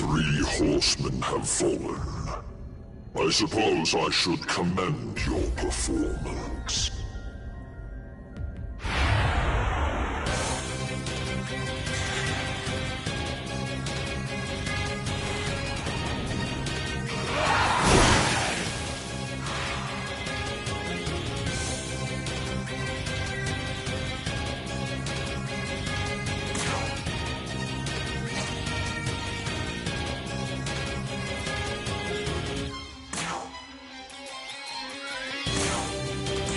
3 horsemen have fallen. I suppose I should commend your performance.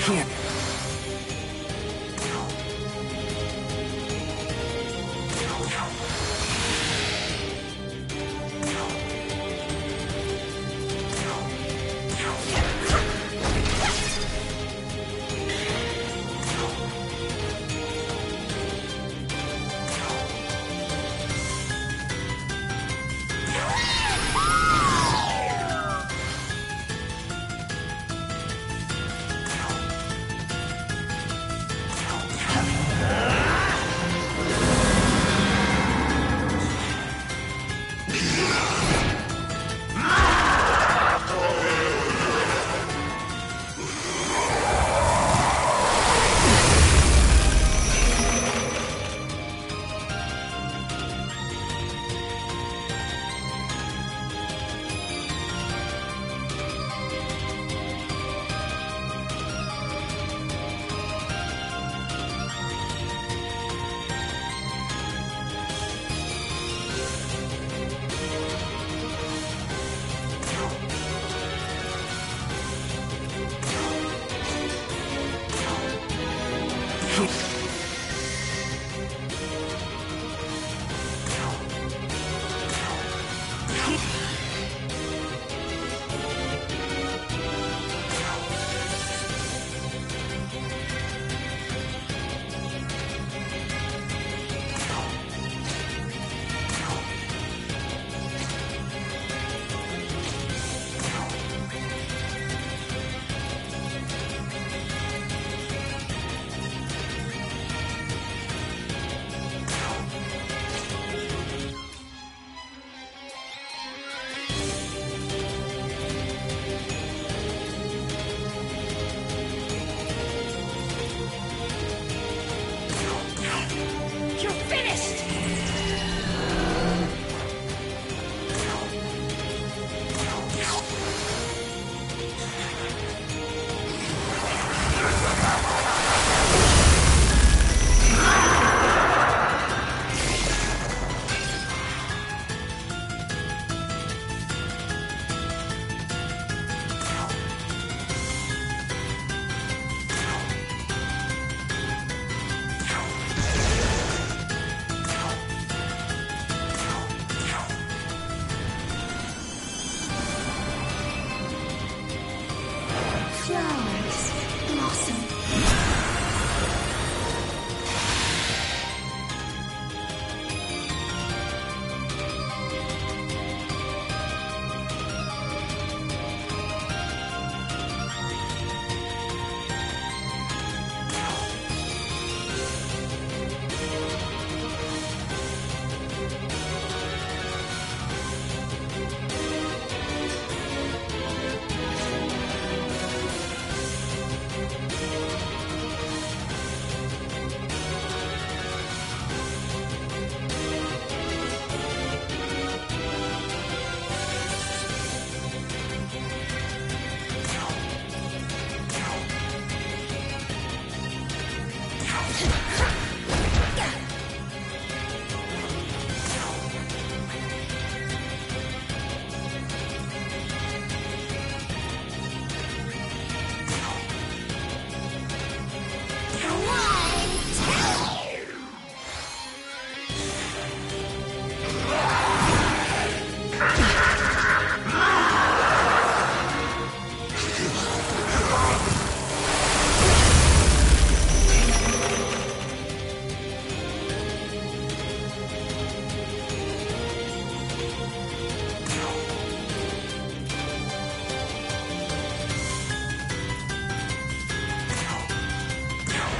Here.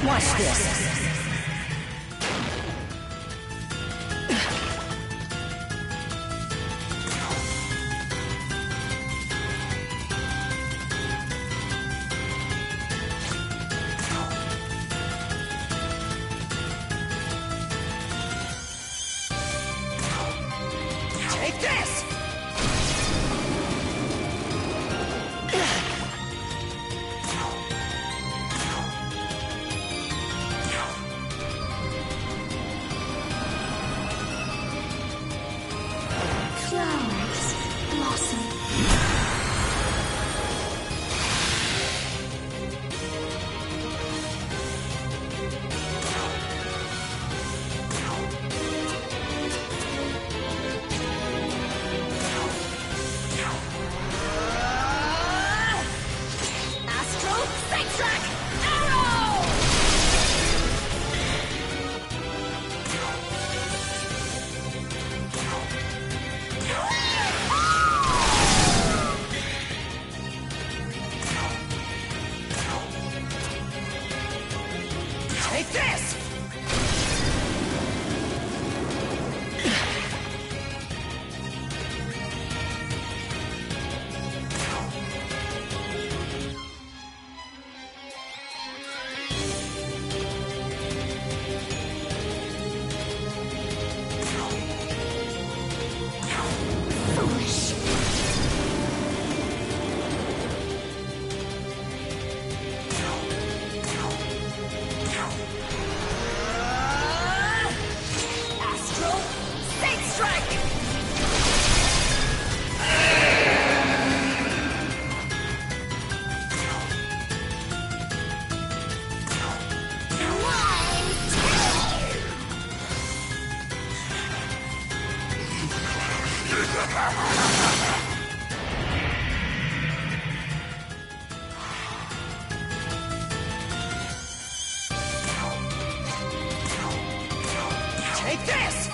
Watch this. this! Take this!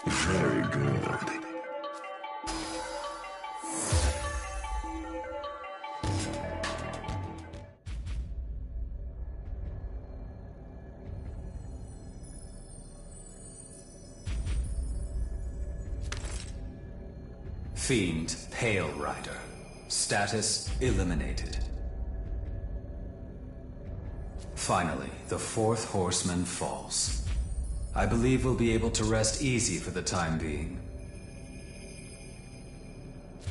Very good. Fiend Pale Rider. Status eliminated. Finally, the fourth horseman falls. I believe we'll be able to rest easy for the time being.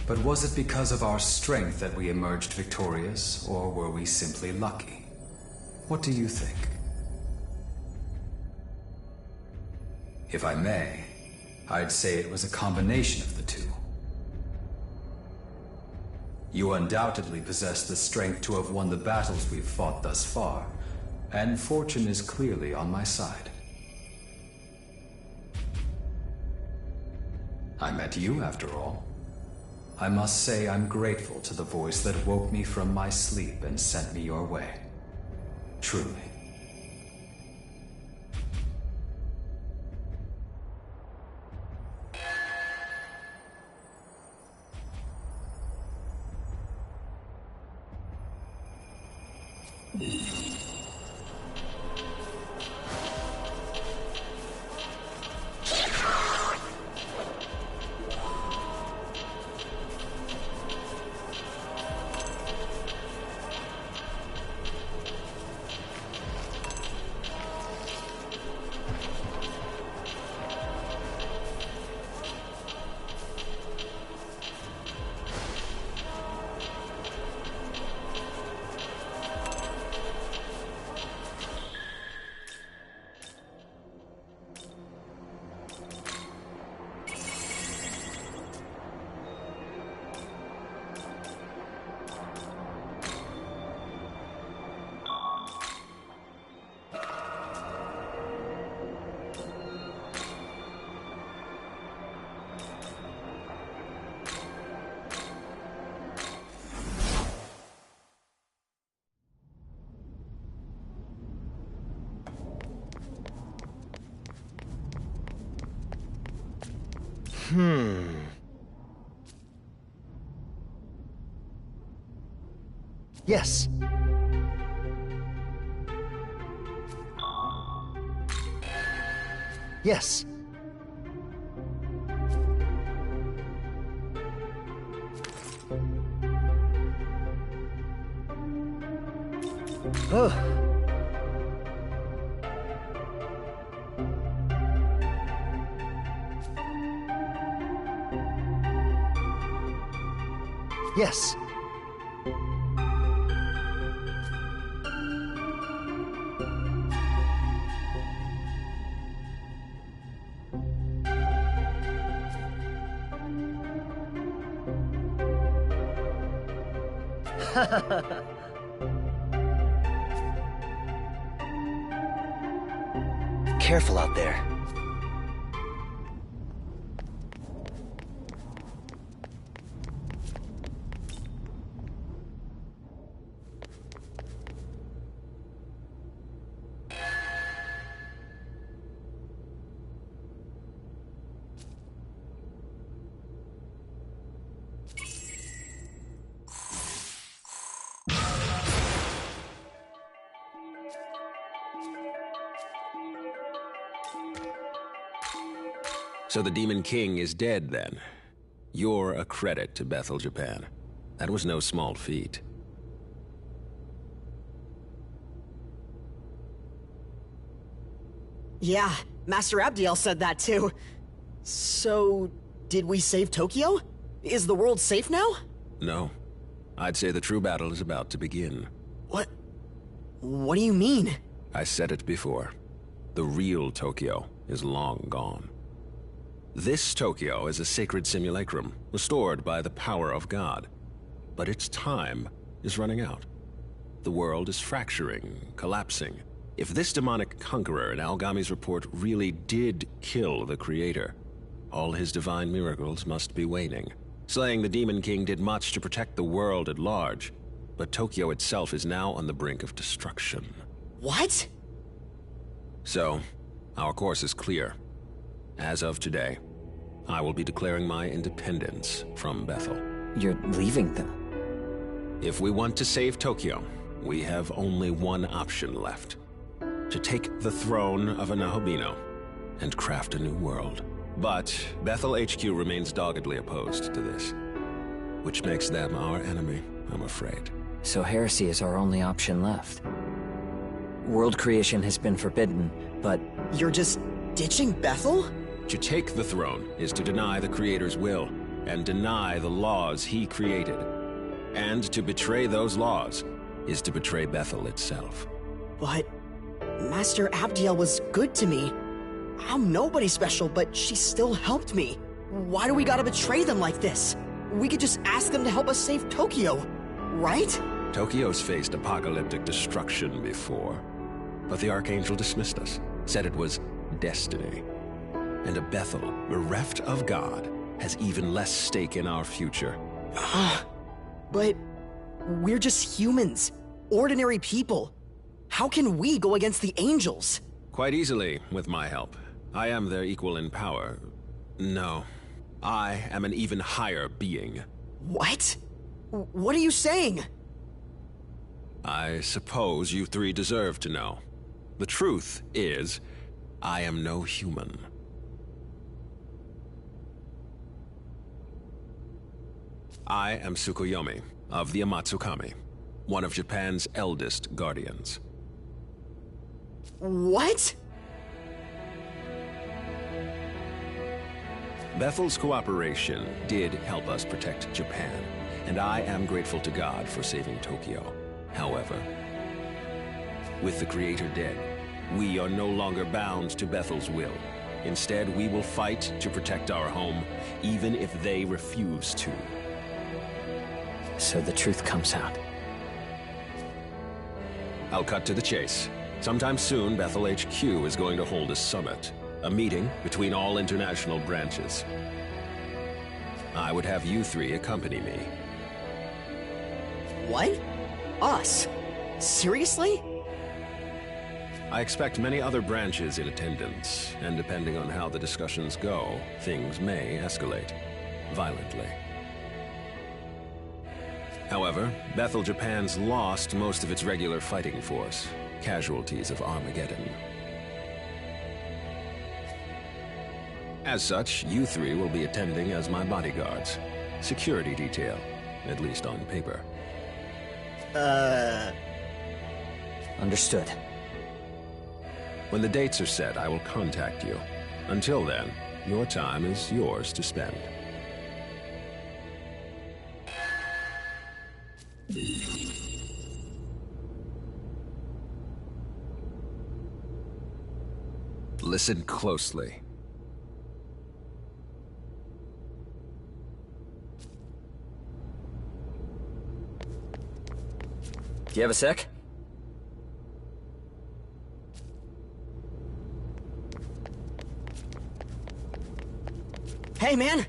But was it because of our strength that we emerged victorious, or were we simply lucky? What do you think? If I may, I'd say it was a combination of the two. You undoubtedly possess the strength to have won the battles we've fought thus far, and fortune is clearly on my side. I met you, after all. I must say I'm grateful to the voice that woke me from my sleep and sent me your way. Truly. Yes. Yes. Oh. Yes. Careful out there. So the Demon King is dead, then. You're a credit to Bethel, Japan. That was no small feat. Yeah, Master Abdiel said that too. So, did we save Tokyo? Is the world safe now? No. I'd say the true battle is about to begin. What? What do you mean? I said it before. The real Tokyo is long gone. This Tokyo is a sacred simulacrum, restored by the power of God. But its time is running out. The world is fracturing, collapsing. If this demonic conqueror in Algami's report really did kill the Creator, all his divine miracles must be waning. Slaying the Demon King did much to protect the world at large, but Tokyo itself is now on the brink of destruction. What? So, our course is clear. As of today, I will be declaring my independence from Bethel. You're leaving them? If we want to save Tokyo, we have only one option left. To take the throne of a Nahobino and craft a new world. But Bethel HQ remains doggedly opposed to this, which makes them our enemy, I'm afraid. So heresy is our only option left. World creation has been forbidden, but... You're just ditching Bethel? To take the throne is to deny the Creator's will, and deny the laws he created. And to betray those laws is to betray Bethel itself. But... Master Abdiel was good to me. I'm nobody special, but she still helped me. Why do we gotta betray them like this? We could just ask them to help us save Tokyo, right? Tokyo's faced apocalyptic destruction before, but the Archangel dismissed us, said it was destiny. And a Bethel, bereft of God, has even less stake in our future. But we're just humans, ordinary people. How can we go against the angels? Quite easily, with my help. I am their equal in power. No, I am an even higher being. What? What are you saying? I suppose you three deserve to know. The truth is, I am no human. I am Tsukuyomi, of the Amatsukami, one of Japan's eldest guardians. What? Bethel's cooperation did help us protect Japan, and I am grateful to God for saving Tokyo. However, with the Creator dead, we are no longer bound to Bethel's will. Instead, we will fight to protect our home, even if they refuse to. So the truth comes out. I'll cut to the chase. Sometime soon, Bethel HQ is going to hold a summit. A meeting between all international branches. I would have you three accompany me. What? Us? Seriously? I expect many other branches in attendance, and depending on how the discussions go, things may escalate violently. However, Bethel Japan's lost most of its regular fighting force, casualties of Armageddon. As such, you three will be attending as my bodyguards. Security detail, at least on paper. Understood. When the dates are set, I will contact you. Until then, your time is yours to spend. Listen closely. Do you have a sec? Hey, man!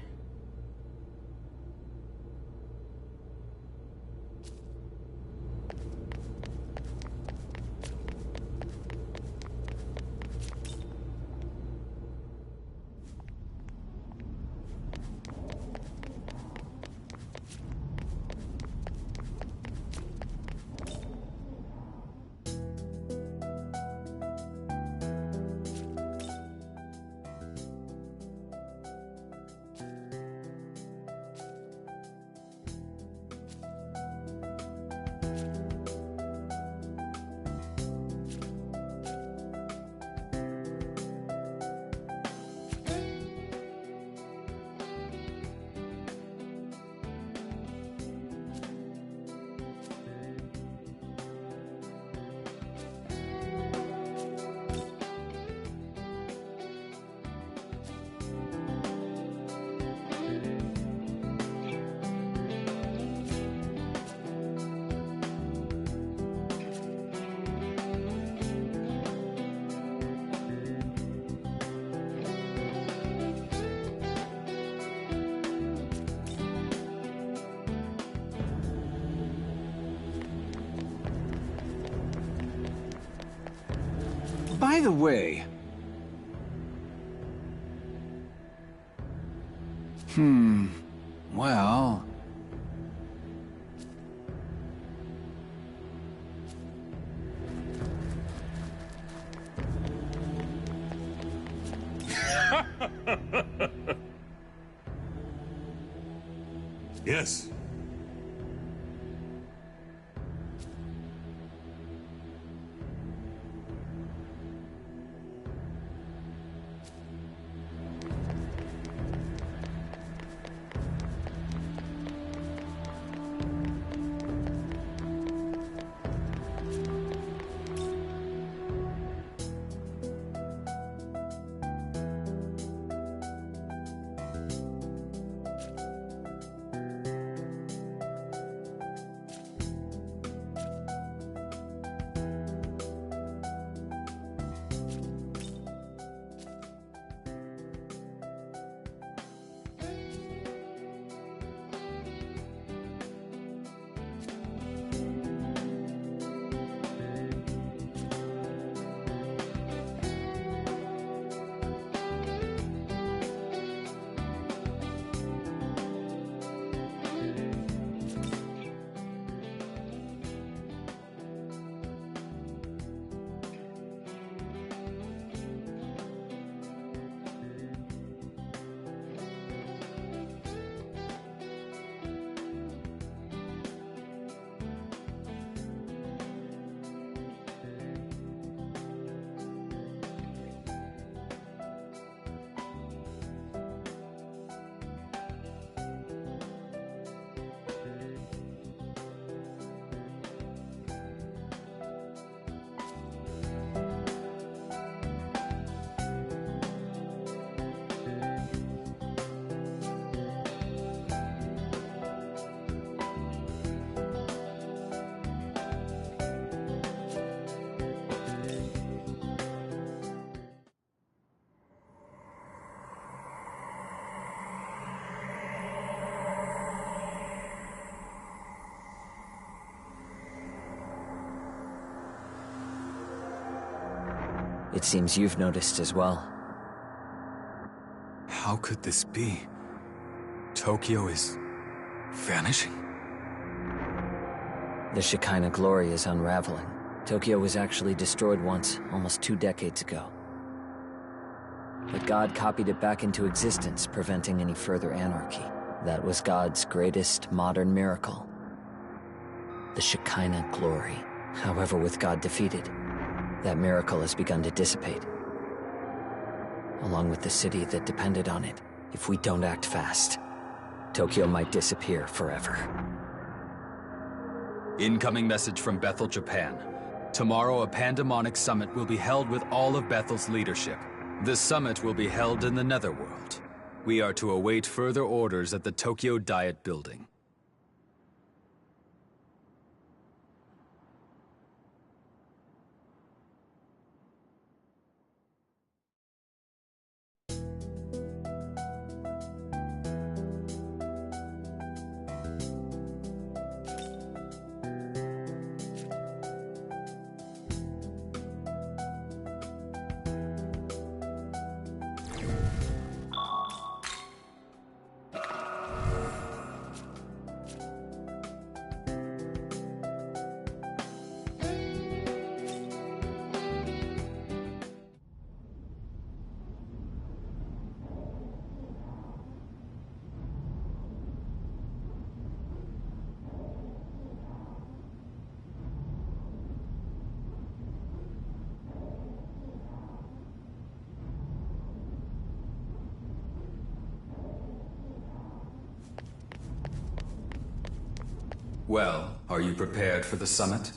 By the way... well... Yes. It seems you've noticed as well. How could this be? Tokyo is... vanishing? The Shekinah glory is unraveling. Tokyo was actually destroyed once, almost 2 decades ago. But God copied it back into existence, preventing any further anarchy. That was God's greatest modern miracle. The Shekinah glory. However, with God defeated, that miracle has begun to dissipate. Along with the city that depended on it. If we don't act fast, Tokyo might disappear forever. Incoming message from Bethel, Japan. Tomorrow a pandemonic summit will be held with all of Bethel's leadership. This summit will be held in the Netherworld. We are to await further orders at the Tokyo Diet Building. Well, are you prepared for the summit?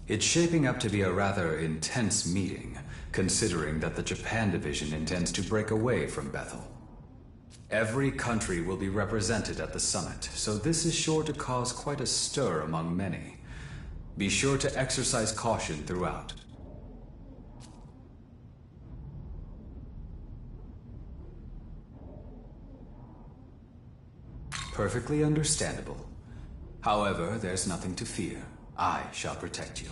It's shaping up to be a rather intense meeting, considering that the Japan Division intends to break away from Bethel. Every country will be represented at the summit, so this is sure to cause quite a stir among many. Be sure to exercise caution throughout. Perfectly understandable. However, there's nothing to fear. I shall protect you.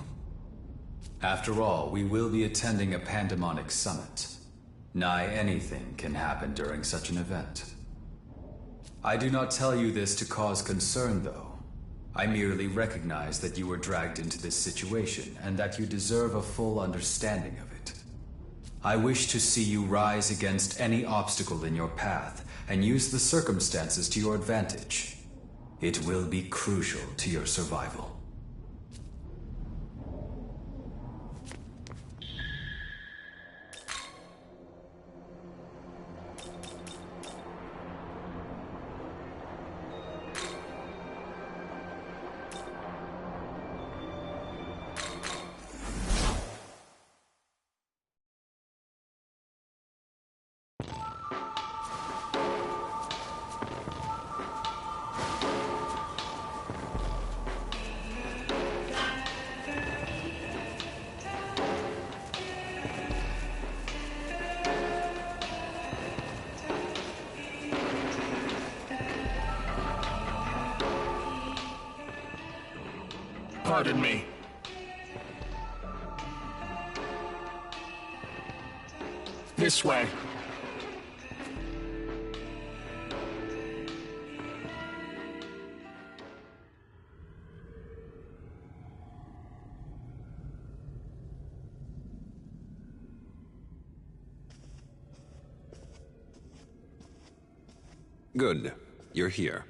After all, we will be attending a pandemonic summit. Nigh anything can happen during such an event. I do not tell you this to cause concern, though. I merely recognize that you were dragged into this situation, and that you deserve a full understanding of it. I wish to see you rise against any obstacle in your path, and use the circumstances to your advantage. It will be crucial to your survival. Pardon me. This way. Good. You're here.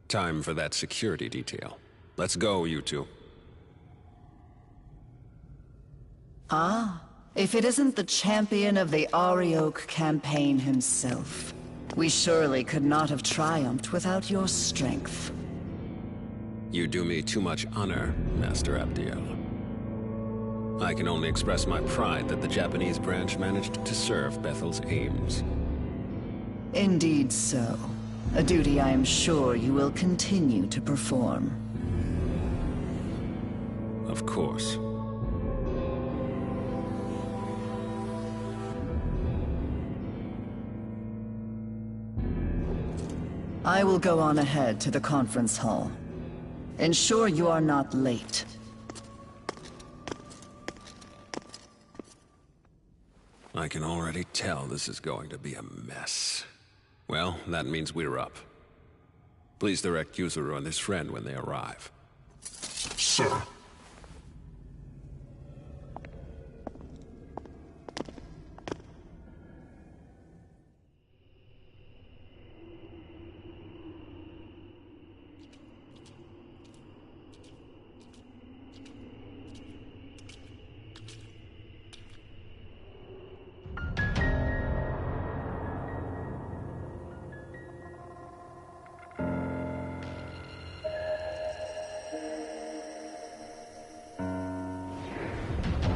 Time for that security detail. Let's go, you two. Ah, if it isn't the champion of the Arioch campaign himself. We surely could not have triumphed without your strength. You do me too much honor, Master Abdiel. I can only express my pride that the Japanese branch managed to serve Bethel's aims. Indeed so. A duty I am sure you will continue to perform. Of course. I will go on ahead to the conference hall. Ensure you are not late. I can already tell this is going to be a mess. Well, that means we're up. Please direct Yuzuru and his friend when they arrive. Sir.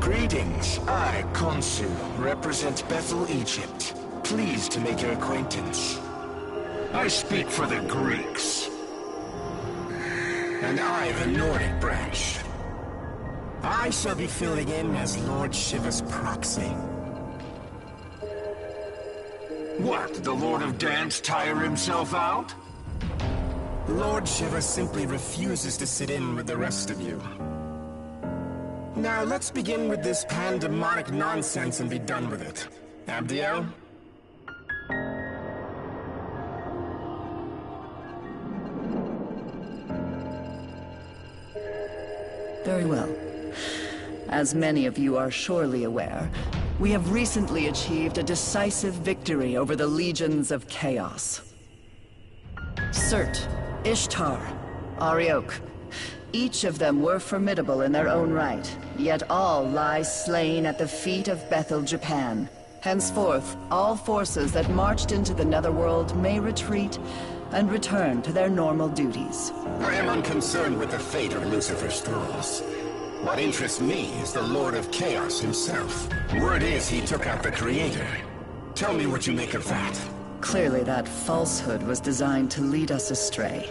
Greetings. I, Khonsu, represent Bethel, Egypt. Pleased to make your acquaintance. I speak for the Greeks. And I, the Nordic branch. I shall be filling in as Lord Shiva's proxy. What, the Lord of Dance tire himself out? Lord Shiva simply refuses to sit in with the rest of you. Now let's begin with this pandemonic nonsense and be done with it. Abdiel? Very well. As many of you are surely aware, we have recently achieved a decisive victory over the legions of chaos. Surt, Ishtar, Arioch. Each of them were formidable in their own right, yet all lie slain at the feet of Bethel, Japan. Henceforth, all forces that marched into the Netherworld may retreat and return to their normal duties. I am unconcerned with the fate of Lucifer's thralls. What interests me is the Lord of Chaos himself. Word is he took out the Creator. Tell me what you make of that. Clearly that falsehood was designed to lead us astray.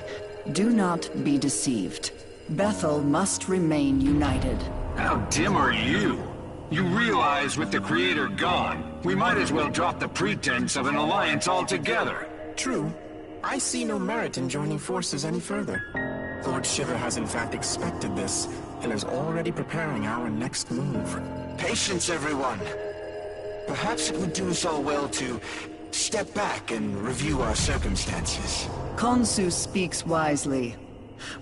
Do not be deceived. Bethel must remain united. How dim are you? You realize with the Creator gone, we might as well drop the pretense of an alliance altogether. True. I see no merit in joining forces any further. Lord Shiva has in fact expected this, and is already preparing our next move. Patience, everyone. Perhaps it would do us all well to step back and review our circumstances. Khonsu speaks wisely.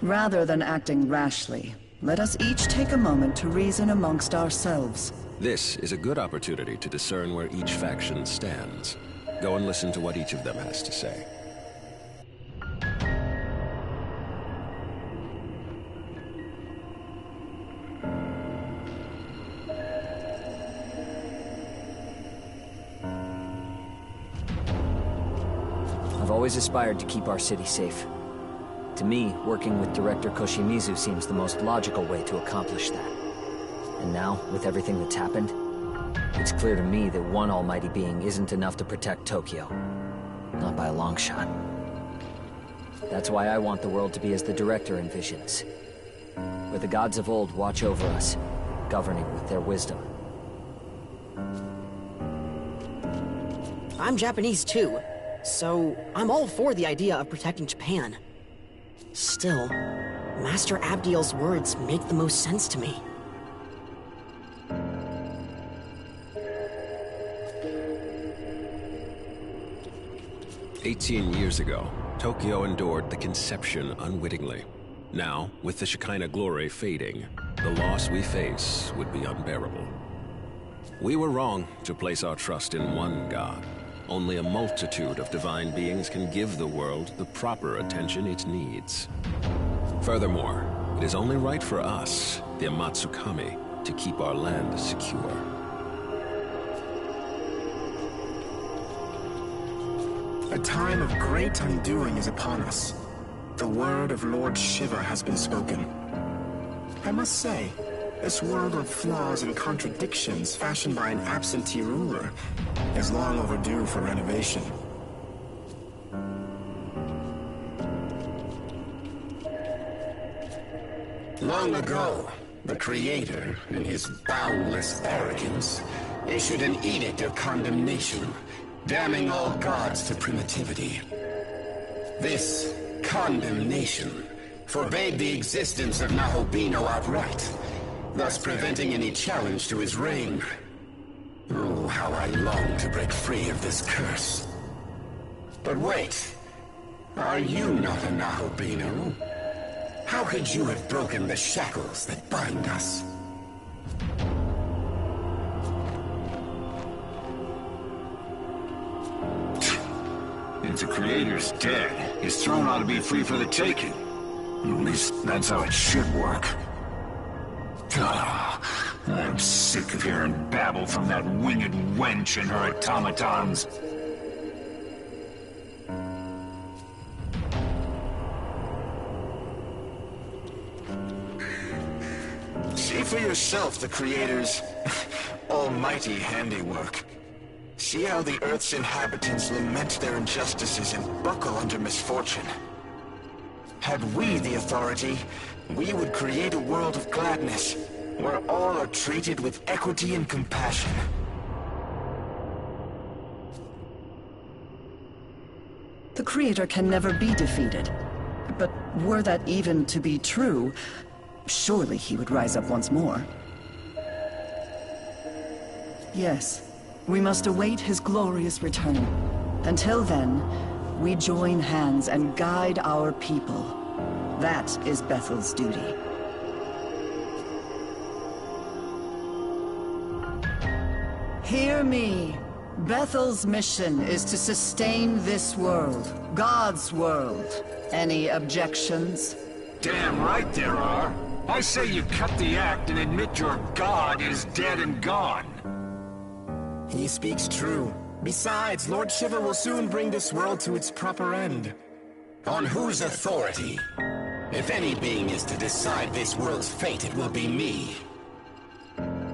Rather than acting rashly, let us each take a moment to reason amongst ourselves. This is a good opportunity to discern where each faction stands. Go and listen to what each of them has to say. I've always aspired to keep our city safe. To me, working with Director Koshimizu seems the most logical way to accomplish that. And now, with everything that's happened, it's clear to me that one almighty being isn't enough to protect Tokyo. Not by a long shot. That's why I want the world to be as the Director envisions. Where the gods of old watch over us, governing with their wisdom. I'm Japanese too, so I'm all for the idea of protecting Japan. Still, Master Abdiel's words make the most sense to me. "18 years ago, Tokyo endured the conception unwittingly. Now, with the Shekinah glory fading, the loss we face would be unbearable. We were wrong to place our trust in one God. Only a multitude of divine beings can give the world the proper attention it needs. Furthermore, it is only right for us, the Amatsukami, to keep our land secure." A time of great undoing is upon us. The word of Lord Shiva has been spoken. I must say, this world of flaws and contradictions fashioned by an absentee ruler is long overdue for renovation. Long ago, the Creator, in his boundless arrogance, issued an edict of condemnation, damning all gods to primitivity. This condemnation forbade the existence of Nahobino outright, thus preventing any challenge to his reign. Oh, how I long to break free of this curse. But wait, are you not a Nahobino? How could you have broken the shackles that bind us? If the Creator's dead, his throne ought to be free for the taking. At least that's how it should work. I'm sick of hearing babble from that winged wench and her automatons. See for yourself the Creator's almighty handiwork. See how the Earth's inhabitants lament their injustices and buckle under misfortune. Had we the authority, we would create a world of gladness, where all are treated with equity and compassion. The Creator can never be defeated. But were that even to be true, surely he would rise up once more. Yes, we must await his glorious return. Until then, we join hands and guide our people. That is Bethel's duty. Hear me. Bethel's mission is to sustain this world, God's world. Any objections? Damn right there are. I say you cut the act and admit your God is dead and gone. He speaks true. Besides, Lord Shiva will soon bring this world to its proper end. On whose authority? If any being is to decide this world's fate, it will be me.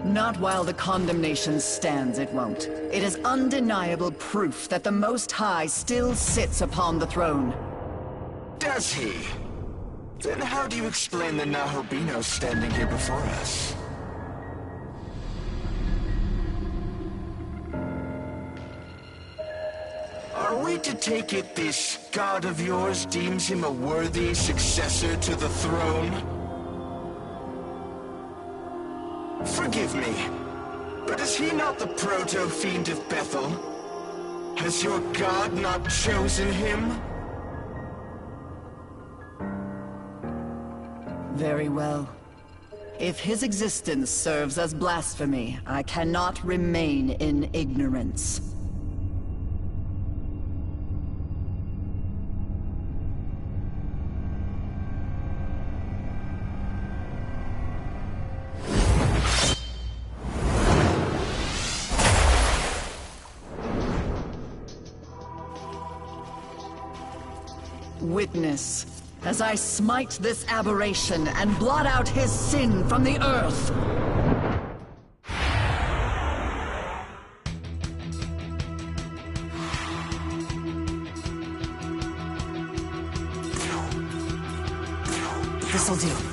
Not while the condemnation stands, it won't. It is undeniable proof that the Most High still sits upon the throne. Does he? Then how do you explain the Nahobino standing here before us? Are we to take it this god of yours deems him a worthy successor to the throne? Forgive me, but is he not the proto-fiend of Bethel? Has your god not chosen him? Very well. If his existence serves as blasphemy, I cannot remain in ignorance. Witness, as I smite this aberration and blot out his sin from the earth. This'll do.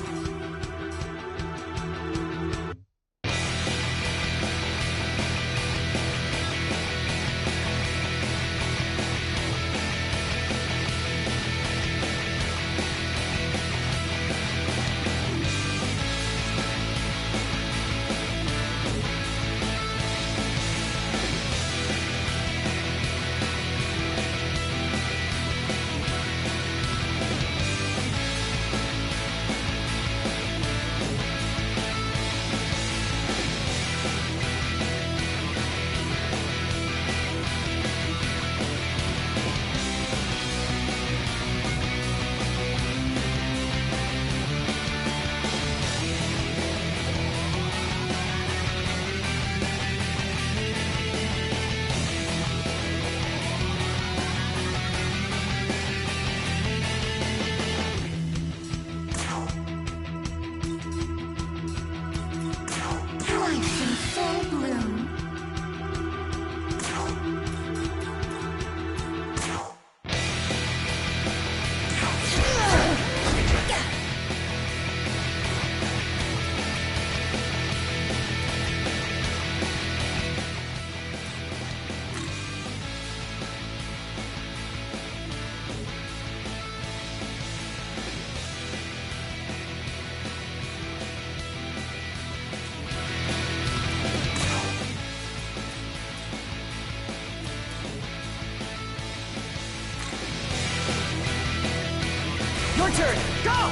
Your turn! Go!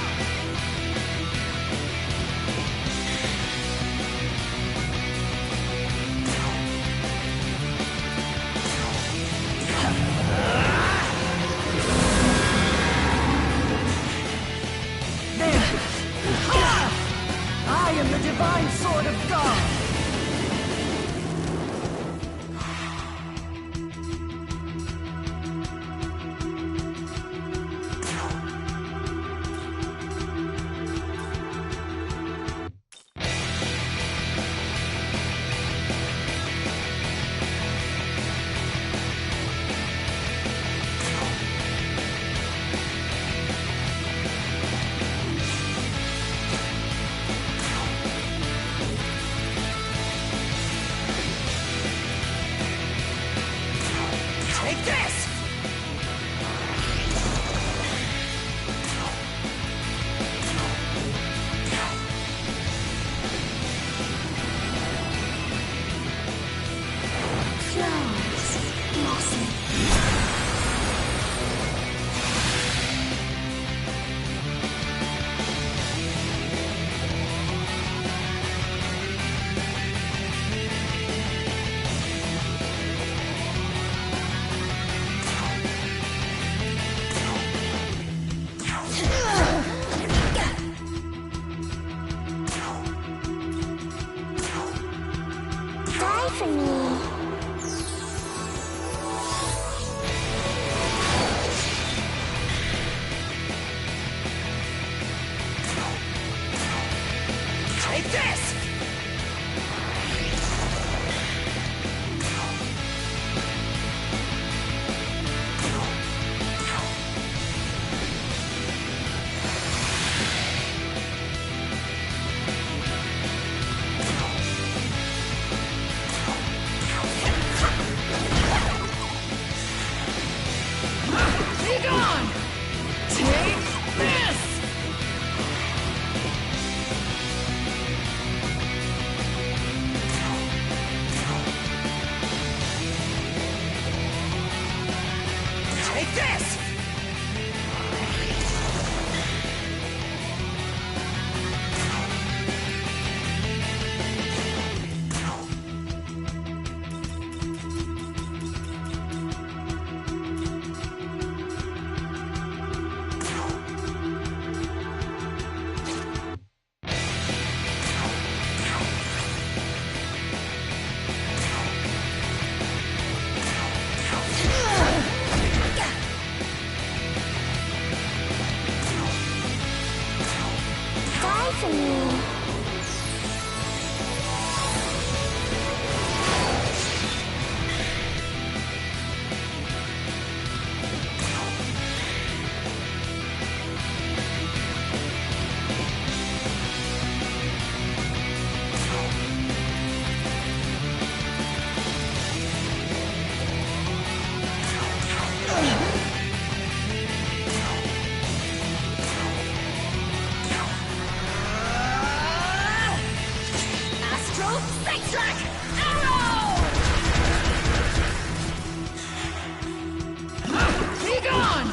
There! I am the divine sword of God! Be gone! Take this! Take this! Die for me. Astral Sidetrack Arrow! Be gone!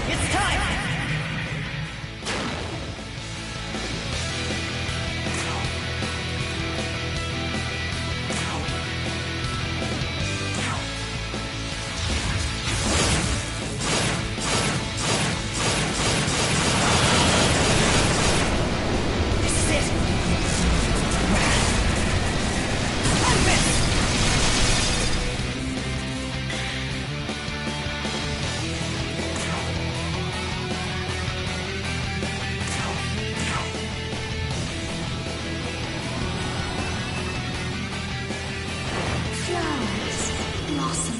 It's time! Flowers blossom.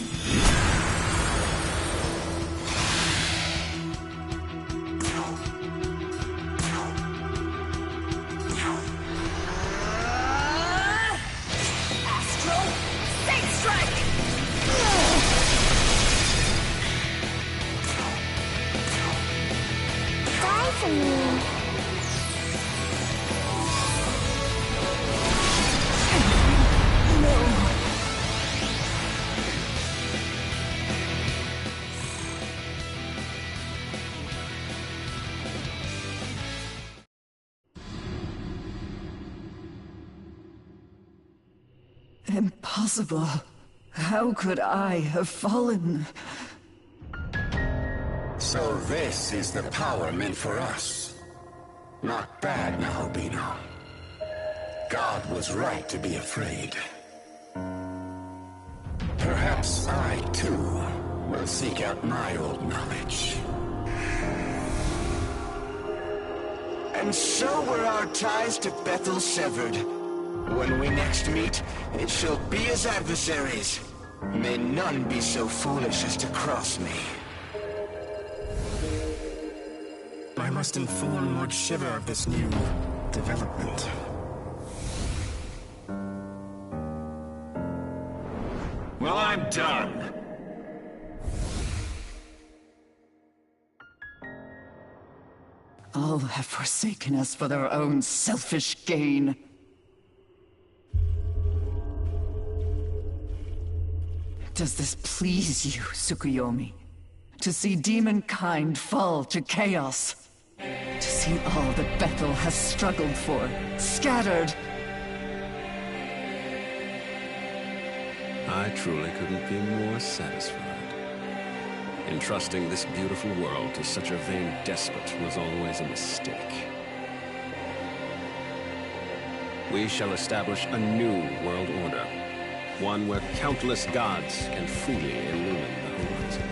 Astral State Strike! Die for me. Impossible. How could I have fallen? So this is the power meant for us. Not bad, Nahobino. God was right to be afraid. Perhaps I, too, will seek out my old knowledge. And so were our ties to Bethel severed. When we next meet, it shall be as adversaries. May none be so foolish as to cross me. I must inform Lord Shiva of this new development. Well, I'm done. All have forsaken us for their own selfish gain. Does this please you, Tsukuyomi? To see demonkind fall to chaos? To see all that Bethel has struggled for, scattered? I truly couldn't be more satisfied. Entrusting this beautiful world to such a vain despot was always a mistake. We shall establish a new world order. One where countless gods can freely illumine the horizon.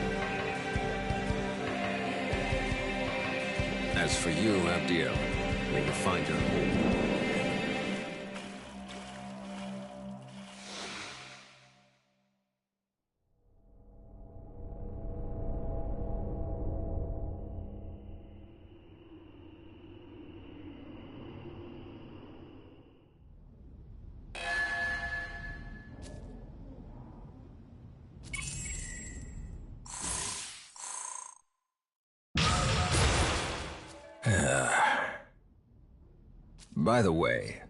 As for you, Abdiel, you will find your home. By the way...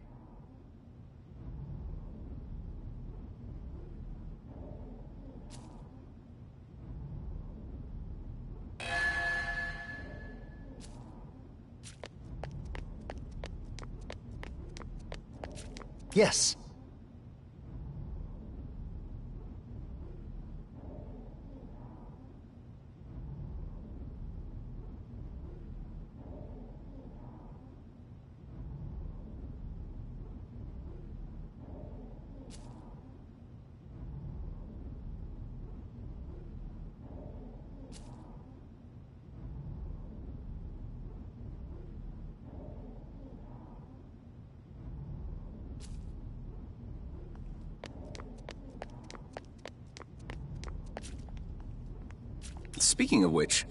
Yes. Speaking of which...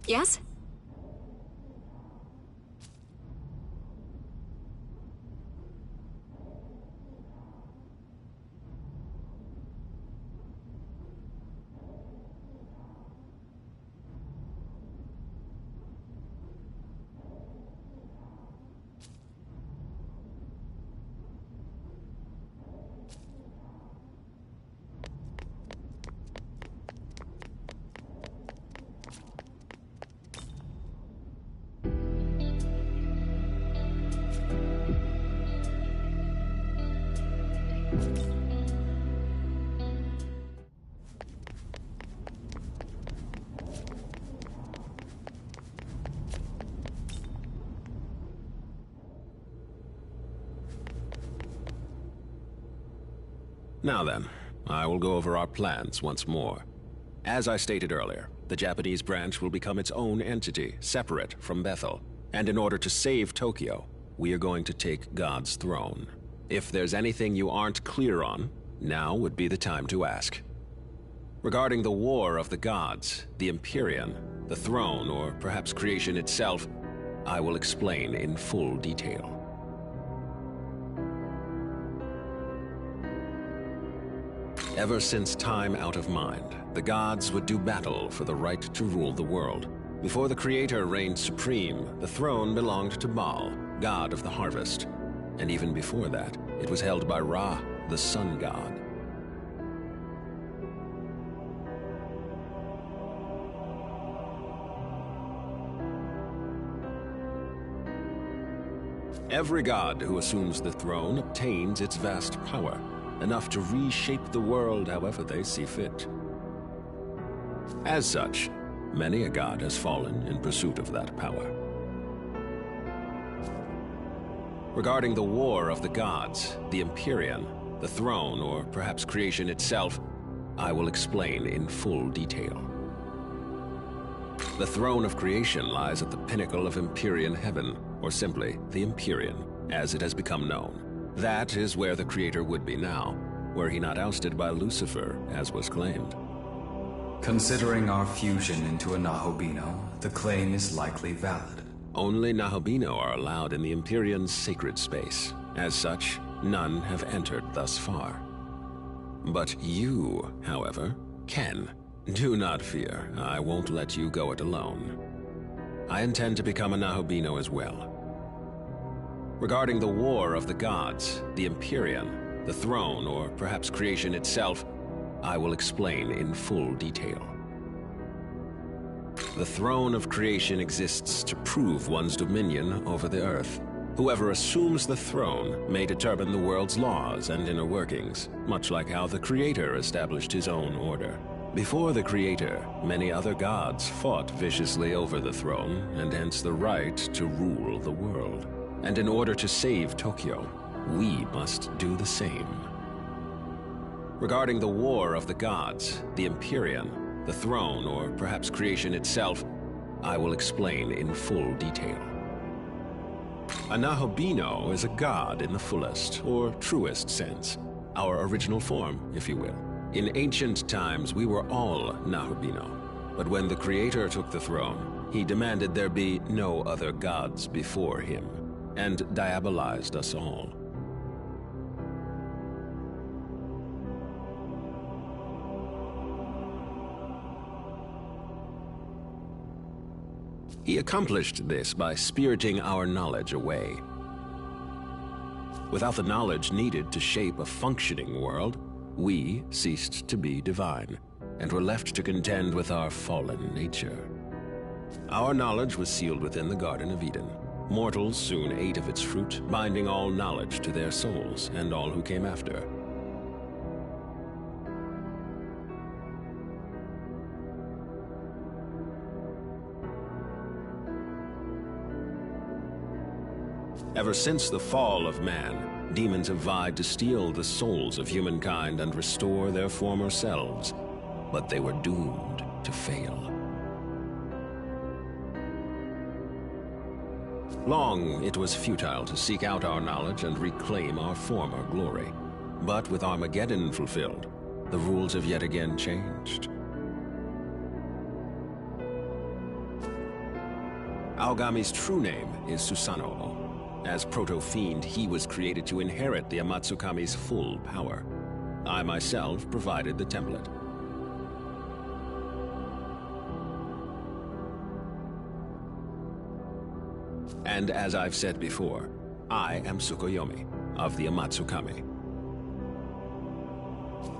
Yes? Now then, I will go over our plans once more. As I stated earlier, the Japanese branch will become its own entity, separate from Bethel. And in order to save Tokyo, we are going to take God's throne. If there's anything you aren't clear on, now would be the time to ask. Regarding the War of the Gods, the Empyrean, the throne, or perhaps creation itself, I will explain in full detail. Ever since time out of mind, the gods would do battle for the right to rule the world. Before the Creator reigned supreme, the throne belonged to Baal, god of the harvest. And even before that, it was held by Ra, the sun god. Every god who assumes the throne obtains its vast power, enough to reshape the world however they see fit. As such, many a god has fallen in pursuit of that power. Regarding the War of the Gods, the Empyrean, the throne, or perhaps creation itself, I will explain in full detail. The throne of creation lies at the pinnacle of Empyrean heaven, or simply the Empyrean, as it has become known. That is where the Creator would be now, were he not ousted by Lucifer, as was claimed. Considering our fusion into a Nahobino, the claim is likely valid. Only Nahobino are allowed in the Empyrean's sacred space. As such, none have entered thus far. But you, however, can. Do not fear, I won't let you go it alone. I intend to become a Nahobino as well. Regarding the War of the Gods, the Empyrean, the throne, or perhaps creation itself, I will explain in full detail. The throne of creation exists to prove one's dominion over the earth. Whoever assumes the throne may determine the world's laws and inner workings, much like how the Creator established his own order. Before the Creator, many other gods fought viciously over the throne, and hence the right to rule the world. And in order to save Tokyo, we must do the same. Regarding the War of the Gods, the Empyrean, the throne, or perhaps creation itself, I will explain in full detail. A Nahobino is a god in the fullest, or truest sense. Our original form, if you will. In ancient times, we were all Nahobino. But when the Creator took the throne, he demanded there be no other gods before him, and diabolized us all. He accomplished this by spiriting our knowledge away. Without the knowledge needed to shape a functioning world, we ceased to be divine, and were left to contend with our fallen nature. Our knowledge was sealed within the Garden of Eden. Mortals soon ate of its fruit, binding all knowledge to their souls, and all who came after. Ever since the fall of man, demons have vied to steal the souls of humankind and restore their former selves, but they were doomed to fail. Long it was futile to seek out our knowledge and reclaim our former glory. But with Armageddon fulfilled, the rules have yet again changed. Aogami's true name is Susanoo. As Proto-Fiend, he was created to inherit the Amatsukami's full power. I myself provided the template. And as I've said before, I am Tsukuyomi of the Amatsukami.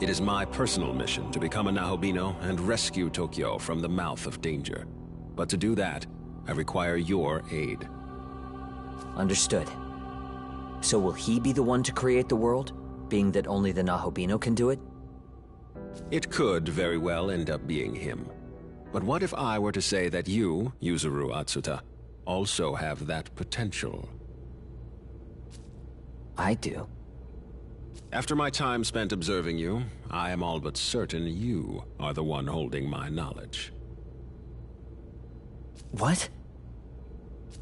It is my personal mission to become a Nahobino and rescue Tokyo from the mouth of danger. But to do that, I require your aid. Understood. So will he be the one to create the world, being that only the Nahobino can do it? It could very well end up being him. But what if I were to say that you, Yuzuru Atsuta, also have that potential? I do. After my time spent observing you, I am all but certain you are the one holding my knowledge. What?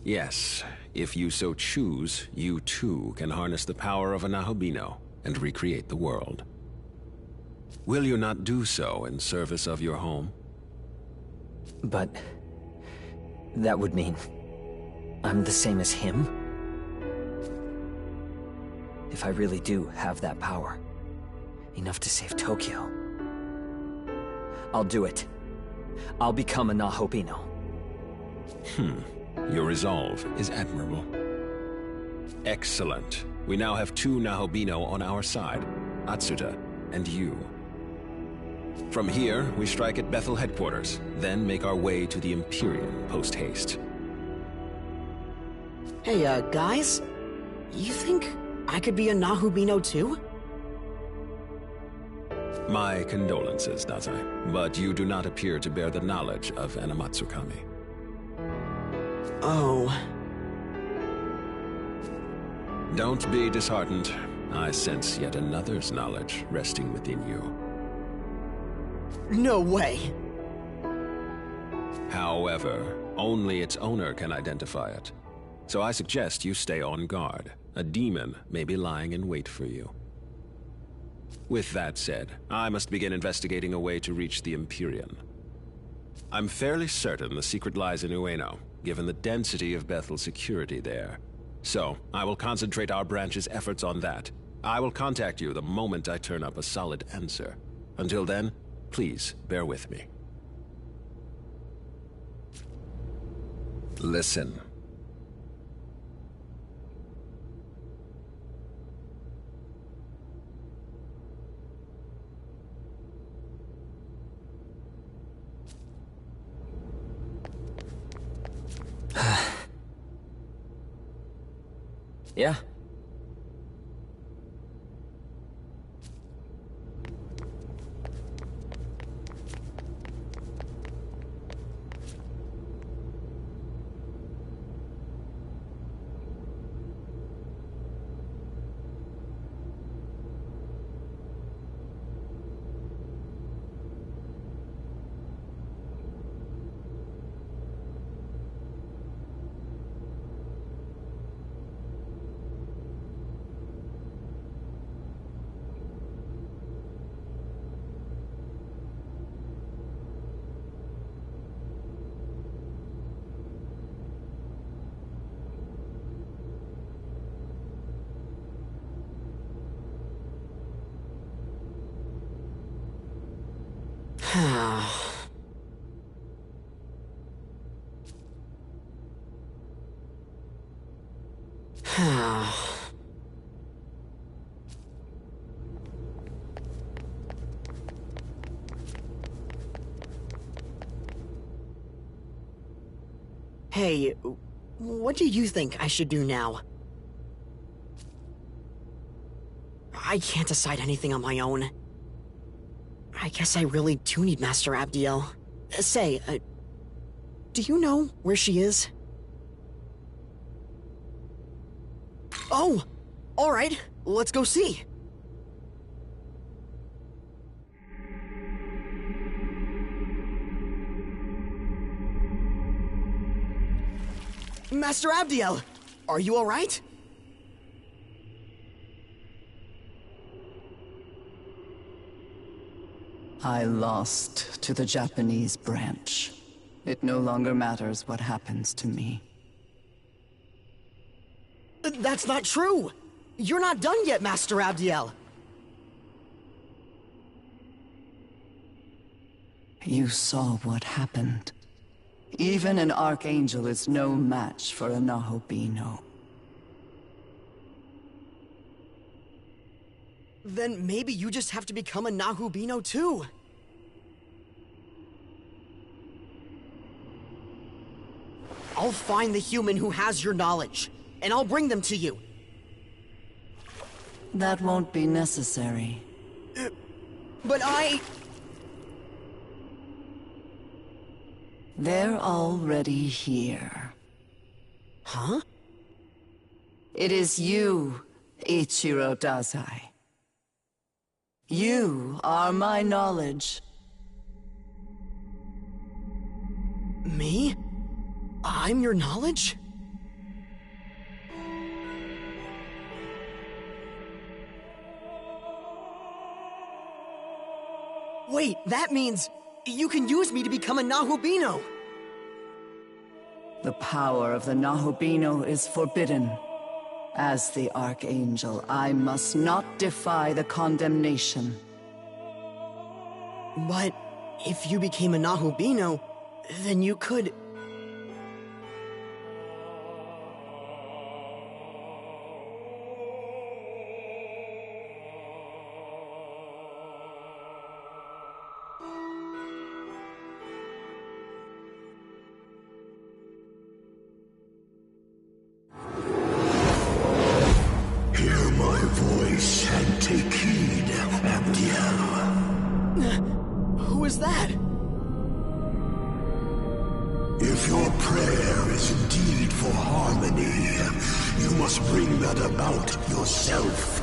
Yes, if you so choose, you too can harness the power of a Nahobino and recreate the world. Will you not do so in service of your home? But that would mean I'm the same as him? If I really do have that power, enough to save Tokyo, I'll do it. I'll become a Nahobino. Your resolve is admirable. Excellent. We now have two Nahobino on our side, Atsuta and you. From here, we strike at Bethel headquarters, then make our way to the Empyrean post-haste. Hey, guys? You think I could be a Nahobino too? My condolences, Dazai, but you do not appear to bear the knowledge of an Amatsukami. Oh. Don't be disheartened. I sense yet another's knowledge resting within you. No way! However, only its owner can identify it. So I suggest you stay on guard. A demon may be lying in wait for you. With that said, I must begin investigating a way to reach the Empyrean. I'm fairly certain the secret lies in Ueno, given the density of Bethel's security there. So, I will concentrate our branch's efforts on that. I will contact you the moment I turn up a solid answer. Until then, please bear with me. Listen. Yeah? Hey, what do you think I should do now? I can't decide anything on my own. I guess I really do need Master Abdiel. Say, do you know where she is? Oh! Alright, let's go see. Master Abdiel, are you alright? I lost to the Japanese branch. It no longer matters what happens to me. That's not true! You're not done yet, Master Abdiel! You saw what happened. Even an Archangel is no match for a Nahobino. Then maybe you just have to become a Nahubino too. I'll find the human who has your knowledge, and I'll bring them to you. That won't be necessary. But They're already here. Huh? It is you, Ichiro Dazai. You are my knowledge. Me? I'm your knowledge? Wait, that means you can use me to become a Nahubino! The power of the Nahobino is forbidden. As the Archangel, I must not defy the condemnation. But if you became a Nahubino, then you could... Hear my voice and take heed, Abdiel. Who is that? If your prayer is indeed for harmony, you must bring that about yourself.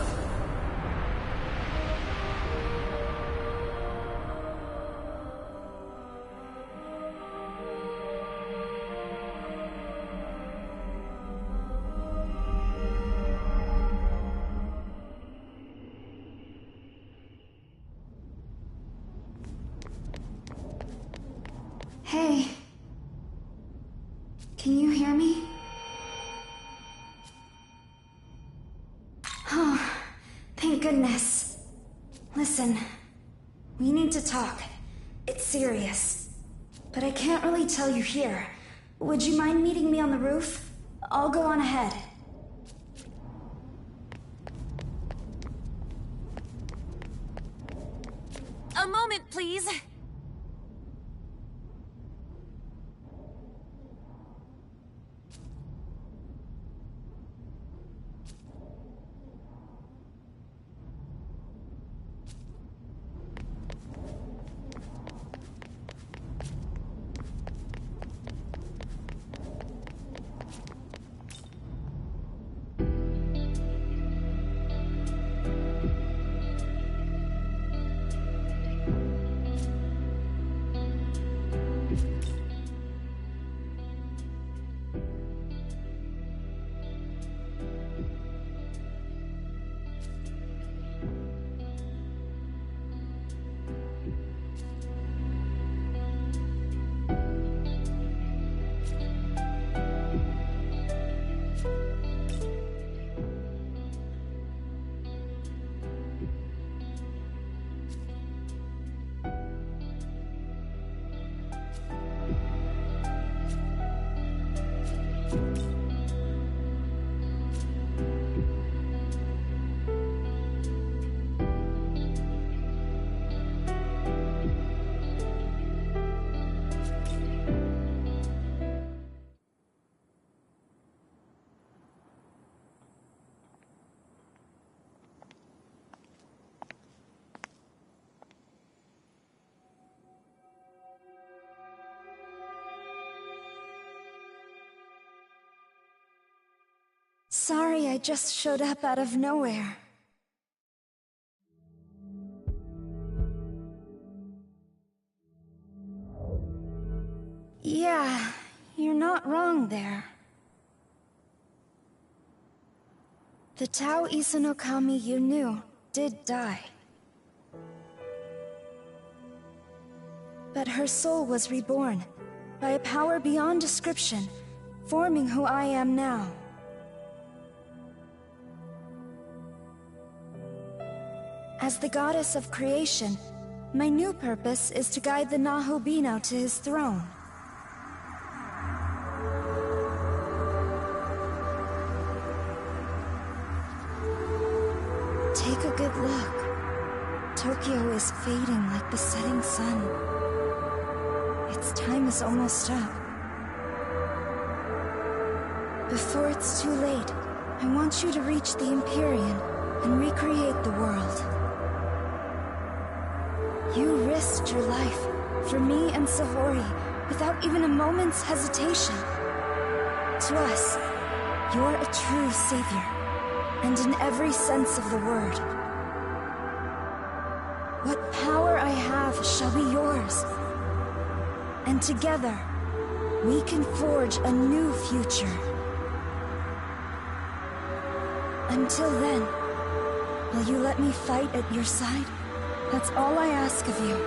Hey. Can you hear me? Oh, thank goodness. Listen, we need to talk. It's serious. But I can't really tell you here. Would you mind meeting me on the roof? I'll go on ahead. A moment, please. Sorry, I just showed up out of nowhere. Yeah, you're not wrong there. The Tao Isanokami you knew did die. But her soul was reborn by a power beyond description, forming who I am now. As the goddess of creation, my new purpose is to guide the Nahobino to his throne. Take a good look. Tokyo is fading like the setting sun. Its time is almost up. Before it's too late, I want you to reach the Empyrean and recreate the world. You risked your life for me and Sahori without even a moment's hesitation. To us, you're a true savior, and in every sense of the word. What power I have shall be yours. And together, we can forge a new future. Until then, will you let me fight at your side? That's all I ask of you.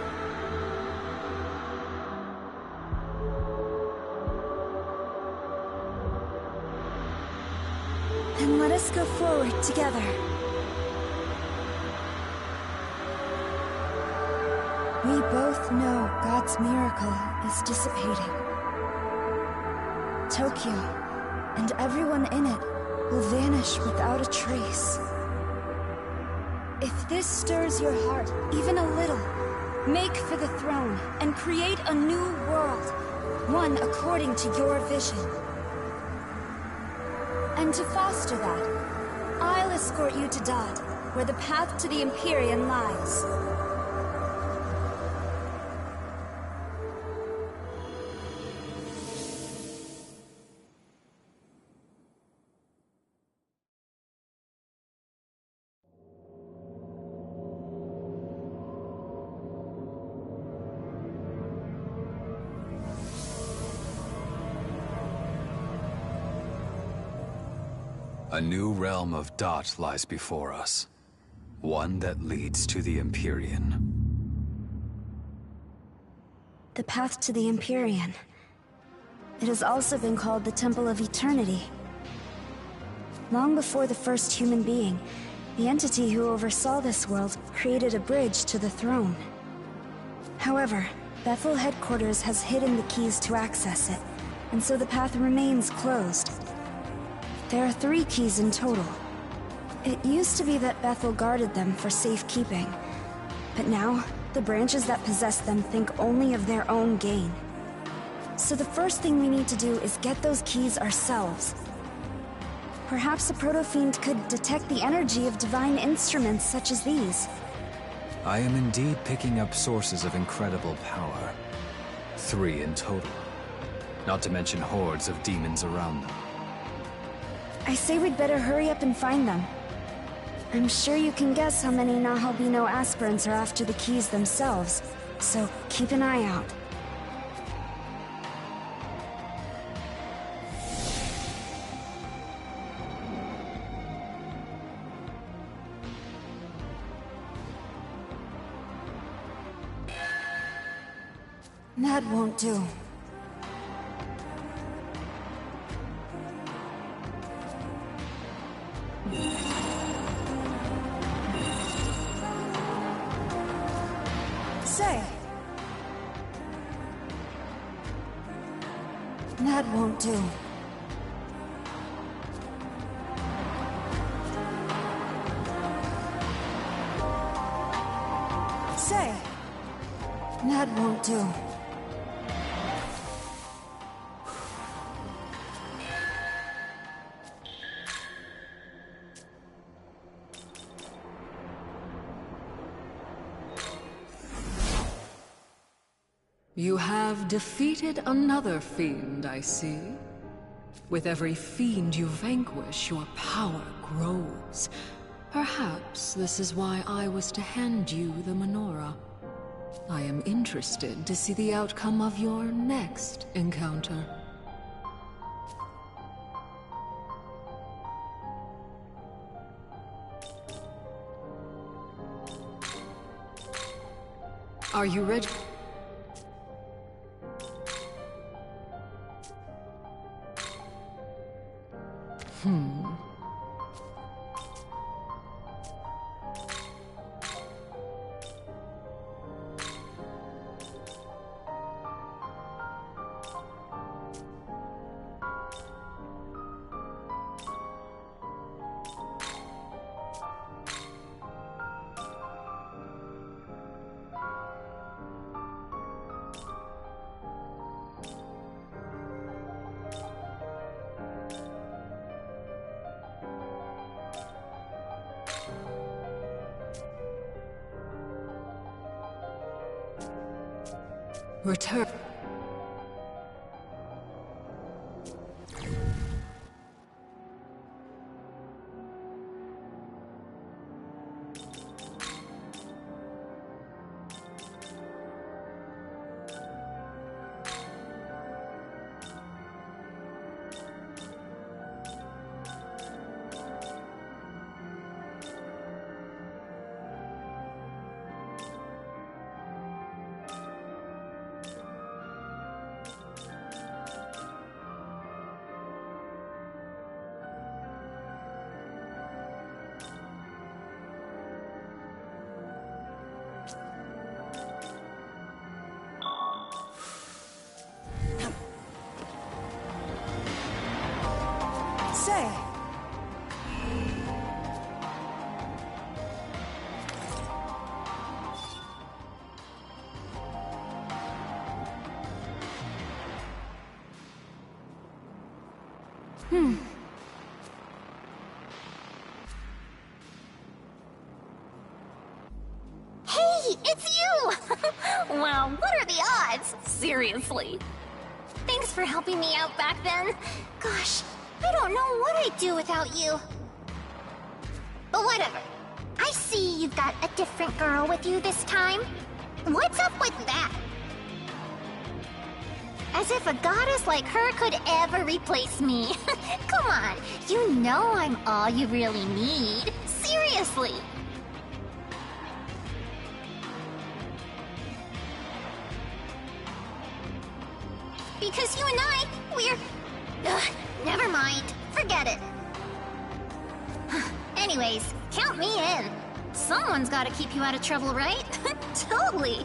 Then let us go forward together. We both know God's miracle is dissipating. Tokyo, and everyone in it, will vanish without a trace. If this stirs your heart even a little, make for the throne and create a new world, one according to your vision. And to foster that, I'll escort you to Dot, where the path to the Empyrean lies. A new realm of Dot lies before us. One that leads to the Empyrean. The path to the Empyrean. It has also been called the Temple of Eternity. Long before the first human being, the entity who oversaw this world created a bridge to the throne. However, Bethel headquarters has hidden the keys to access it, and so the path remains closed. There are 3 keys in total. It used to be that Bethel guarded them for safekeeping, but now, the branches that possess them think only of their own gain. So the first thing we need to do is get those keys ourselves. Perhaps a proto-fiend could detect the energy of divine instruments such as these. I am indeed picking up sources of incredible power. 3 in total. Not to mention hordes of demons around them. I say we'd better hurry up and find them. I'm sure you can guess how many Nahobino aspirants are after the keys themselves, so keep an eye out. That won't do. Say. That won't do. That won't do. You have defeated another fiend, I see. With every fiend you vanquish, your power grows. Perhaps this is why I was to hand you the menorah. I am interested to see the outcome of your next encounter. Are you ready? Return. Say. Hey, it's you! Wow, what are the odds? Seriously. Thanks for helping me out back then. Gosh, I don't know what I'd do without you. But whatever. I see you've got a different girl with you this time. What's up with that? As if a goddess like her could ever replace me. Come on, you know I'm all you really need. Seriously. Because you and I, we're... never mind. Forget it. Anyways, count me in. Someone's gotta keep you out of trouble, right? Totally.